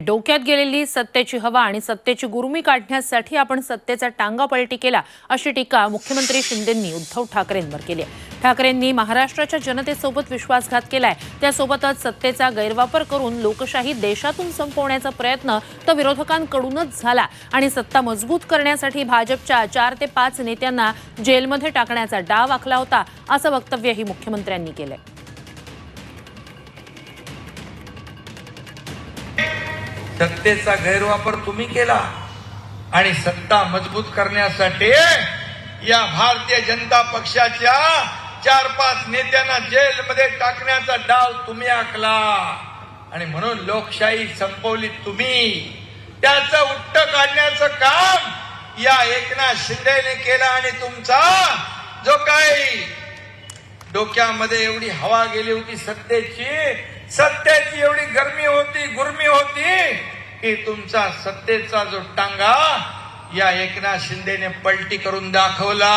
डोक्यात गेलेली सत्तेची हवा आणि सत्तेची गुरुमी काढण्यासाठी आपण सत्तेचा टांगा पलटी केला अशी टीका मुख्यमंत्री शिंदेंनी उद्धव ठाकरेंवर केली आहे। ठाकरेंनी महाराष्ट्राच्या जनतेसोबत विश्वासघात केलाय, त्यासोबतच सत्तेचा गैरवापर करून लोकशाही देशातून संपवण्याचा प्रयत्न तर विरोधकांकडूनच झाला आणि सत्ता मजबूत करण्यासाठी भाजपच्या 4 ते 5 नेत्यांना जेलमध्ये टाकण्याचा डाव आखला होता, असं वक्तव्यही मुख्यमंत्र्यांनी केलंय। सत्तेचा गैरवापर तुम्ही केला आणि सत्ता मजबूत करण्यासाठी या भारतीय जनता पक्षाच्या 4-5 नेत्यांना जेलमध्ये टाकण्याचा डाव तुम्ही आखला आणि म्हणून लोकशाही संपवली तुम्ही। त्याचं उट्ट काढण्याचं काम या एकनाथ शिंदेने केलं आणि तुमचा जो काही डोक्यामध्ये एवढी हवा गेली होती सत्तेची एवढी गुरमी होती की तुमचा सत्तेचा जो टांगा या एकनाथ शिंदेने पलटी करून दाखवला।